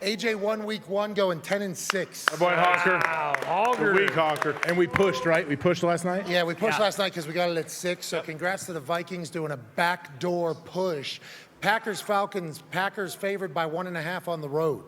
AJ won week 1, going 10-6. My boy Hawker. Wow, Hawker. Week Hawker. And we pushed, right? We pushed last night? Yeah, we pushed last night because we got it at 6. So congrats to the Vikings doing a backdoor push. Packers-Falcons. Packers favored by 1.5 on the road.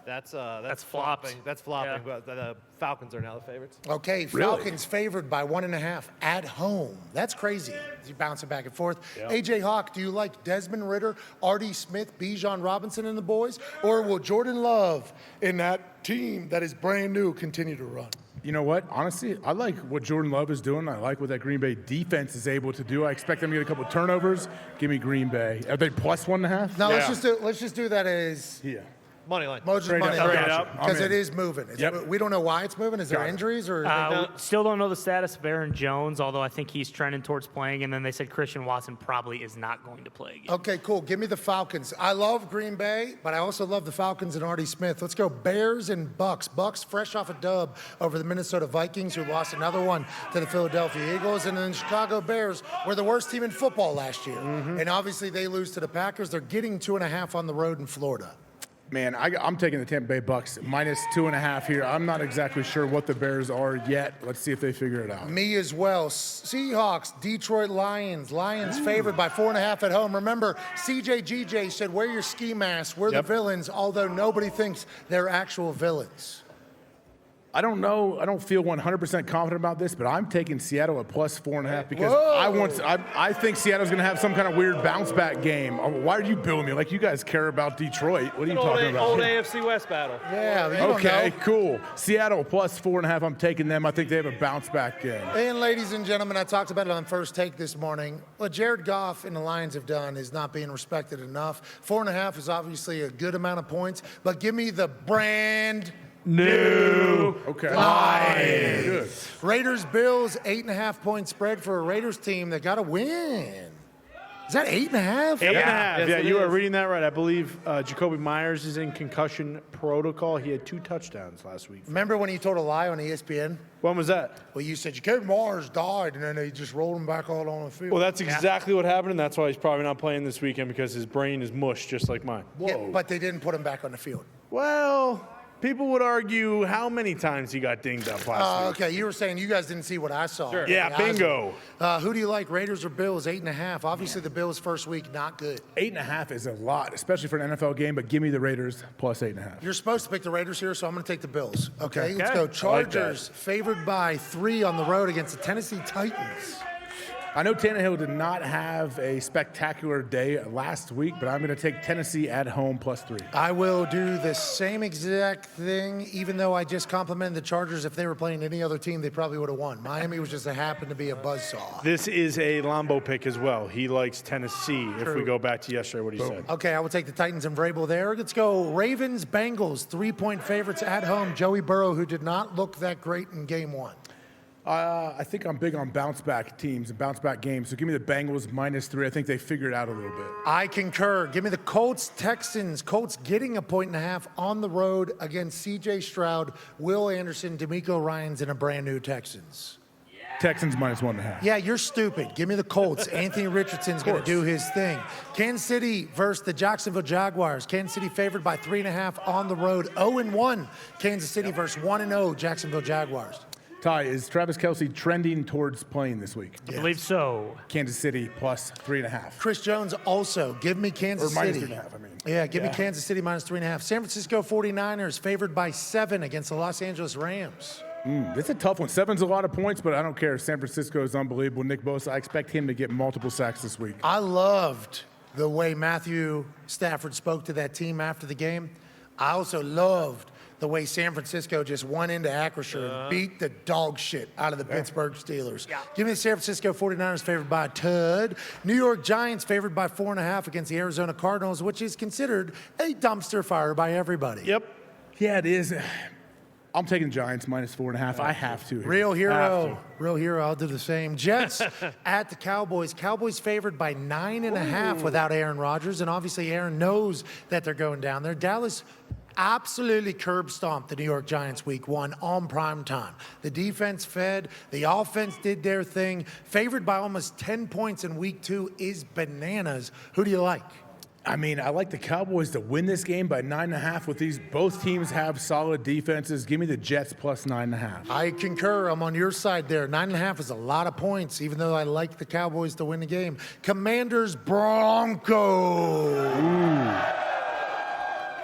That's flopped. flopping. That's flopping. Yeah. But the Falcons are now the favorites. Okay, Falcons favored by 1.5 at home. That's crazy. You're bouncing back and forth. AJ Hawk, do you like Desmond Ridder, Artie Smith, Bijan Robinson and the boys? Or will Jordan Love in that team that is brand new continue to run? You know what? Honestly, I like what Jordan Love is doing. I like what that Green Bay defense is able to do. I expect them to get a couple of turnovers. Give me Green Bay. Are they plus 1.5? No, let's just do that as Money line. Moses money line. Because I'm it is moving. We don't know why it's moving. Is there injuries or? Still don't know the status of Aaron Jones, although I think he's trending towards playing. And then they said Christian Watson probably is not going to play again. Okay, cool. Give me the Falcons. I love Green Bay, but I also love the Falcons and Artie Smith. Let's go Bears and Bucks. Bucks fresh off a dub over the Minnesota Vikings, who lost another one to the Philadelphia Eagles. And then Chicago Bears were the worst team in football last year. And obviously they lose to the Packers. They're getting 2.5 on the road in Florida. Man, I'm taking the Tampa Bay Bucks minus 2.5 here. I'm not exactly sure what the Bears are yet. Let's see if they figure it out. Me as well. Seahawks, Detroit Lions. Lions favored by 4.5 at home. Remember, CJ said, wear your ski mask. We're the villains, although nobody thinks they're actual villains. I don't know. I don't feel 100% confident about this, but I'm taking Seattle at plus 4.5 because I think Seattle's going to have some kind of weird bounce back game. Why are you billing me like you guys care about Detroit? What are you talking about? Old AFC West battle. Yeah. You don't know. Cool. Seattle plus 4.5. I'm taking them. I think they have a bounce back game. And ladies and gentlemen, I talked about it on First Take this morning. What Jared Goff and the Lions have done is not being respected enough. 4.5 is obviously a good amount of points, but give me the brand new Lions. Good. Raiders Bills 8.5 point spread for a Raiders team that got a win. Is that 8.5? 8.5. Yes, Yeah, you it are is. reading that right. I believe Jacoby Myers is in concussion protocol. He had 2 touchdowns last week. Remember when you told a lie on ESPN? When was that? Well, you said Jacoby Myers died, and then they just rolled him back all on the field. Well, that's exactly what happened, and that's why he's probably not playing this weekend because his brain is mush just like mine. Yeah, but they didn't put him back on the field. Well, people would argue how many times he got dinged up last week. Okay, you were saying you guys didn't see what I saw. Sure. Yeah, bingo. Who do you like, Raiders or Bills? 8.5. Obviously, the Bills' first week, not good. 8.5 is a lot, especially for an NFL game, but give me the Raiders plus 8.5. You're supposed to pick the Raiders here, so I'm going to take the Bills. Okay, let's go. I like Chargers favored by 3 on the road against the Tennessee Titans. I know Tannehill did not have a spectacular day last week, but I'm going to take Tennessee at home plus 3. I will do the same exact thing, even though I just complimented the Chargers. If they were playing any other team, they probably would have won. Miami was just happened to be a buzzsaw. This is a Lambo pick as well. He likes Tennessee. If we go back to yesterday, what he said. Okay, I will take the Titans and Vrabel there. Let's go Ravens, Bengals, 3-point favorites at home. Joey Burrow, who did not look that great in game 1. I think I'm big on bounce back teams and bounce back games. So give me the Bengals minus 3. I think they figured it out a little bit. I concur. Give me the Colts, Texans. Colts getting a 1.5 on the road against C.J. Stroud, Will Anderson, D'Amico Ryans, and a brand new Texans. Texans minus 1.5. Yeah, you're stupid. Give me the Colts. Anthony Richardson's going to do his thing. Kansas City versus the Jacksonville Jaguars. Kansas City favored by 3.5 on the road. 0-1. Kansas City versus 1-0 Jacksonville Jaguars. Ty, is Travis Kelce trending towards playing this week? I believe so. Kansas City plus 3.5. Chris Jones also. Give me Kansas Or minus City. 3.5, I mean. Yeah, give me Kansas City minus 3.5. San Francisco 49ers favored by 7 against the Los Angeles Rams. It's a tough one. 7's a lot of points, but I don't care. San Francisco is unbelievable. Nick Bosa, I expect him to get multiple sacks this week. I loved the way Matthew Stafford spoke to that team after the game. I also loved the way San Francisco just went into Acrisure and beat the dog shit out of the Pittsburgh Steelers. Give me the San Francisco 49ers favored by a tud. New York Giants favored by 4.5 against the Arizona Cardinals, which is considered a dumpster fire by everybody. Yep. Yeah, it is. I'm taking Giants minus 4.5. I have to. Here. Real hero. Real hero. I'll do the same. Jets at the Cowboys. Cowboys favored by 9.5 without Aaron Rodgers. And obviously Aaron knows that they're going down there. Dallas absolutely curb stomped the New York Giants week 1 on prime time. The defense fed. The offense did their thing. Favored by almost 10 points in week 2 is bananas. Who do you like? I mean, I like the Cowboys to win this game by 9.5 with these. Both teams have solid defenses. Give me the Jets plus 9.5. I concur. I'm on your side there. 9.5 is a lot of points, even though I like the Cowboys to win the game. Commanders Broncos.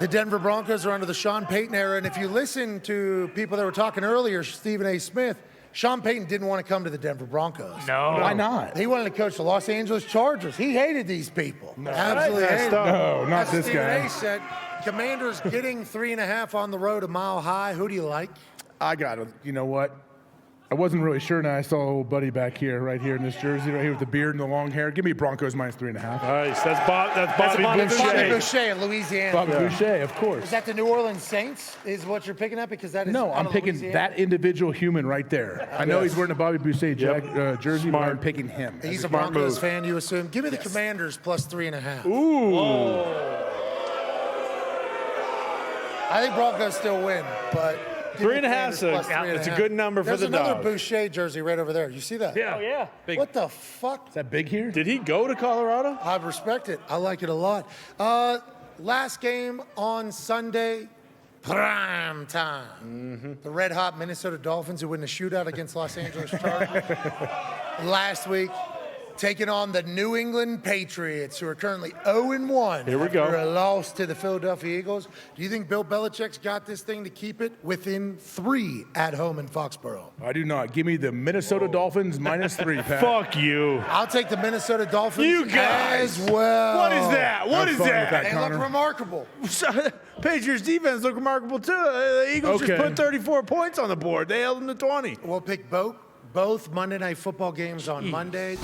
The Denver Broncos are under the Sean Payton era, and if you listen to people that were talking earlier, Stephen A. Smith, Sean Payton didn't want to come to the Denver Broncos. No. Why not? He wanted to coach the Los Angeles Chargers. He hated these people. Absolutely hated them. No, not As this Stephen guy. A. said, Commanders getting 3.5 on the road a mile high. Who do you like? I got to, you know what? I wasn't really sure, and I saw a little buddy back here, right here in this jersey, right here with the beard and the long hair. Give me Broncos minus 3.5. Nice. That's Bobby Bobby Boucher. Boucher in Louisiana. Bobby Boucher, of course. Is that the New Orleans Saints is what you're picking up? Because that is No, out I'm of picking Louisiana? that individual human right there. I know he's wearing a Bobby Boucher jersey, but I'm picking him. He's a smart Broncos move. fan, you assume. Give me the Commanders plus 3.5. Ooh. I think Broncos still win, but give me 3.5 Commanders plus yeah, 3.5. it's a good number for There's the another dog. Boucher jersey right over there. You see that? Yeah. Oh, yeah. Big. What the fuck? Is that big here? Did he go to Colorado? I respect it. I like it a lot. Last game on Sunday, prime time. The red hot Minnesota Dolphins who win the shootout against Los Angeles Chargers last week, taking on the New England Patriots, who are currently 0-1. Here we go. After a loss to the Philadelphia Eagles. Do you think Bill Belichick's got this thing to keep it within 3 at home in Foxborough? I do not. Give me the Minnesota Dolphins minus 3, Pat. Fuck you. I'll take the Minnesota Dolphins You guys. as well. What is that? What Have is fun with that? that. They Connor. look remarkable. Patriots defense look remarkable too. The Eagles Okay. just put 34 points on the board. They held them to 20. We'll pick both Monday Night Football games on Monday.